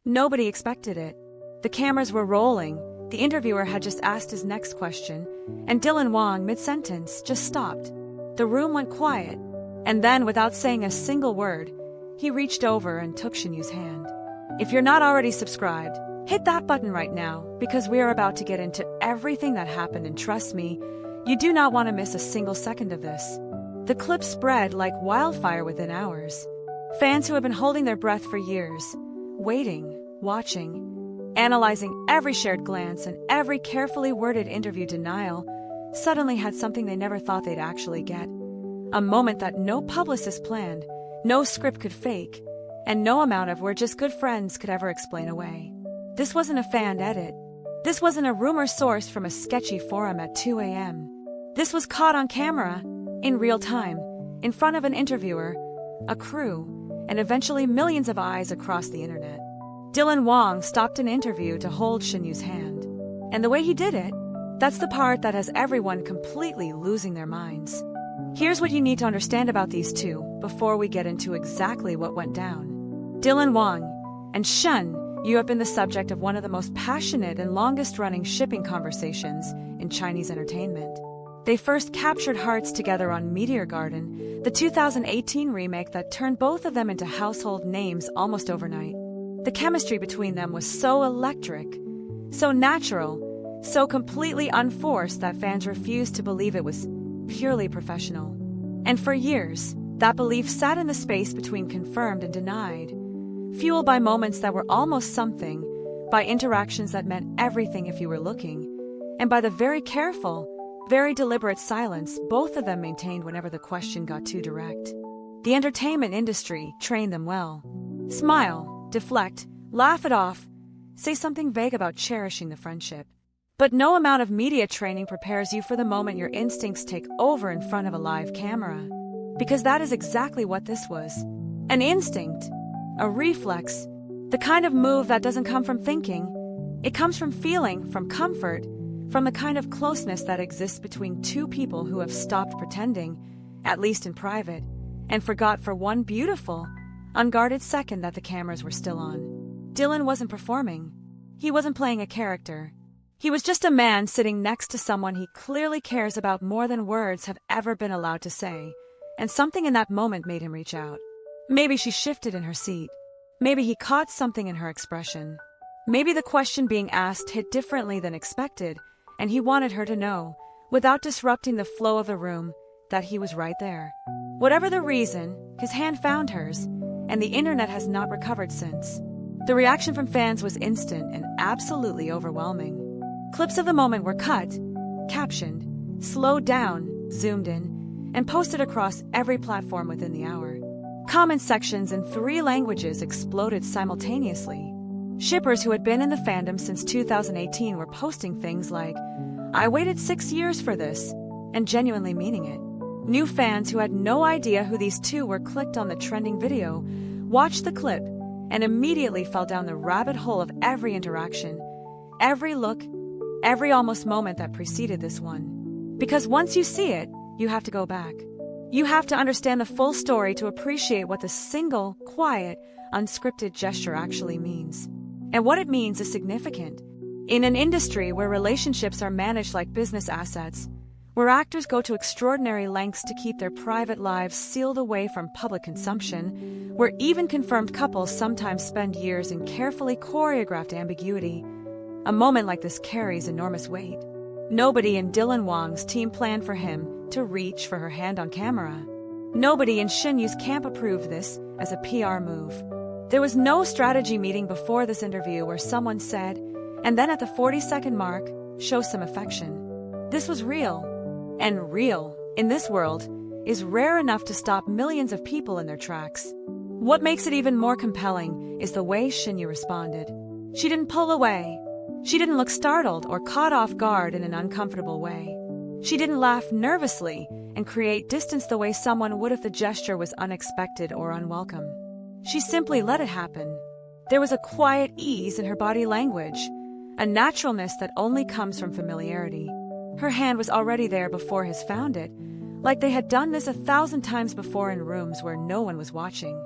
Nobody expected it. The cameras were rolling, the interviewer had just asked his next question, and Dylan Wang, mid-sentence, just stopped. The room went quiet, and then, without saying a single word, he reached over and took Shen Yue's hand. If you're not already subscribed, hit that button right now, because we are about to get into everything that happened, and trust me, you do not want to miss a single second of this. The clip spread like wildfire within hours. Fans who have been holding their breath for years, waiting, watching, analyzing every shared glance and every carefully worded interview denial, suddenly had something they never thought they'd actually get. A moment that no publicist planned, no script could fake, and no amount of "we're just good friends" could ever explain away. This wasn't a fan edit. This wasn't a rumor sourced from a sketchy forum at 2 a.m. This was caught on camera, in real time, in front of an interviewer, a crew, and eventually millions of eyes across the internet. Dylan Wang stopped an interview to hold Shen Yue's hand. And the way he did it, that's the part that has everyone completely losing their minds. Here's what you need to understand about these two before we get into exactly what went down. Dylan Wang and Shen Yue have been the subject of one of the most passionate and longest-running shipping conversations in Chinese entertainment. They first captured hearts together on Meteor Garden, the 2018 remake that turned both of them into household names almost overnight. The chemistry between them was so electric, so natural, so completely unforced that fans refused to believe it was purely professional. And for years, that belief sat in the space between confirmed and denied, fueled by moments that were almost something, by interactions that meant everything if you were looking, and by the very careful, very deliberate silence both of them maintained whenever the question got too direct. The entertainment industry trained them well. Smile, deflect, laugh it off, say something vague about cherishing the friendship. But no amount of media training prepares you for the moment your instincts take over in front of a live camera. Because that is exactly what this was. An instinct, a reflex, the kind of move that doesn't come from thinking. It comes from feeling, from comfort, from the kind of closeness that exists between two people who have stopped pretending, at least in private, and forgot for one beautiful, unguarded second that the cameras were still on. Dylan wasn't performing. He wasn't playing a character. He was just a man sitting next to someone he clearly cares about more than words have ever been allowed to say, and something in that moment made him reach out. Maybe she shifted in her seat. Maybe he caught something in her expression. Maybe the question being asked hit differently than expected, and he wanted her to know, without disrupting the flow of the room, that he was right there. Whatever the reason, his hand found hers, and the internet has not recovered since. The reaction from fans was instant and absolutely overwhelming. Clips of the moment were cut, captioned, slowed down, zoomed in, and posted across every platform within the hour. Comment sections in 3 languages exploded simultaneously. Shippers who had been in the fandom since 2018 were posting things like, "I waited 6 years for this," and genuinely meaning it. New fans who had no idea who these two were clicked on the trending video, watched the clip, and immediately fell down the rabbit hole of every interaction, every look, every almost moment that preceded this one. Because once you see it, you have to go back. You have to understand the full story to appreciate what the single, quiet, unscripted gesture actually means. And what it means is significant. In an industry where relationships are managed like business assets, where actors go to extraordinary lengths to keep their private lives sealed away from public consumption, where even confirmed couples sometimes spend years in carefully choreographed ambiguity, a moment like this carries enormous weight. Nobody in Dylan Wang's team planned for him to reach for her hand on camera. Nobody in Shen Yue's camp approved this as a PR move. There was no strategy meeting before this interview where someone said, and then at the 40-second mark, show some affection. This was real. And real, in this world, is rare enough to stop millions of people in their tracks. What makes it even more compelling is the way Shen Yue responded. She didn't pull away. She didn't look startled or caught off guard in an uncomfortable way. She didn't laugh nervously and create distance the way someone would if the gesture was unexpected or unwelcome. She simply let it happen. There was a quiet ease in her body language, a naturalness that only comes from familiarity. Her hand was already there before his found it, like they had done this 1,000 times before in rooms where no one was watching.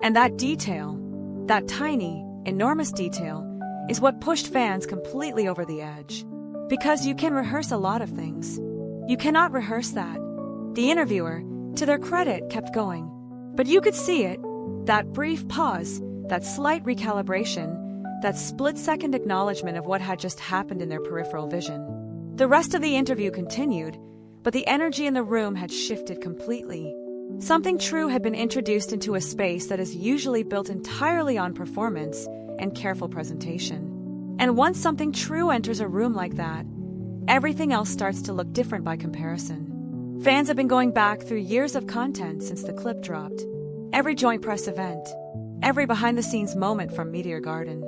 And that detail, that tiny, enormous detail is what pushed fans completely over the edge. Because you can rehearse a lot of things. You cannot rehearse that. The interviewer, to their credit, kept going. But you could see it, that brief pause, that slight recalibration, that split-second acknowledgement of what had just happened in their peripheral vision. The rest of the interview continued, but the energy in the room had shifted completely. Something true had been introduced into a space that is usually built entirely on performance and careful presentation. And once something true enters a room like that, everything else starts to look different by comparison. Fans have been going back through years of content since the clip dropped. Every joint press event, every behind-the-scenes moment from Meteor Garden.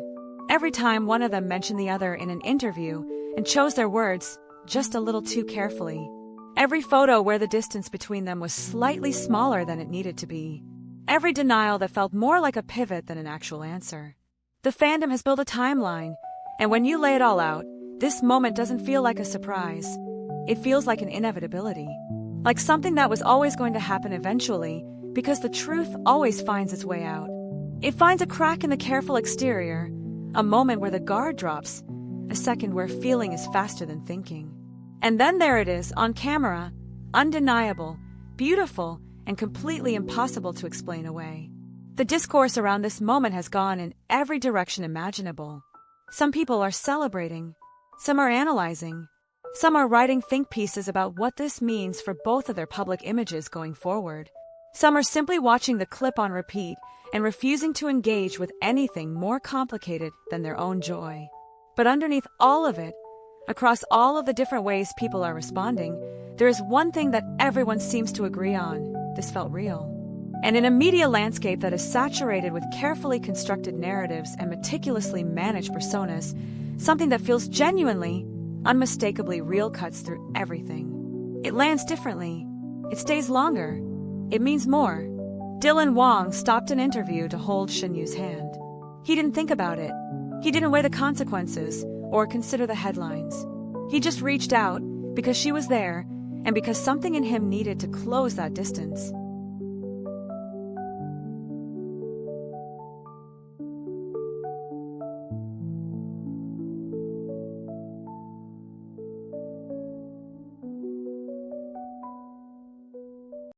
Every time one of them mentioned the other in an interview and chose their words just a little too carefully. Every photo where the distance between them was slightly smaller than it needed to be. Every denial that felt more like a pivot than an actual answer. The fandom has built a timeline, and when you lay it all out, this moment doesn't feel like a surprise. It feels like an inevitability. Like something that was always going to happen eventually, because the truth always finds its way out. It finds a crack in the careful exterior, a moment where the guard drops, a second where feeling is faster than thinking. And then there it is, on camera, undeniable, beautiful, and completely impossible to explain away. The discourse around this moment has gone in every direction imaginable. Some people are celebrating, some are analyzing, some are writing think pieces about what this means for both of their public images going forward. Some are simply watching the clip on repeat and refusing to engage with anything more complicated than their own joy. But underneath all of it, across all of the different ways people are responding, there is one thing that everyone seems to agree on: this felt real. And in a media landscape that is saturated with carefully constructed narratives and meticulously managed personas, something that feels genuinely, unmistakably real cuts through everything. It lands differently. It stays longer. It means more. Dylan Wang stopped an interview to hold Shen Yue's hand. He didn't think about it. He didn't weigh the consequences or consider the headlines. He just reached out because she was there and because something in him needed to close that distance.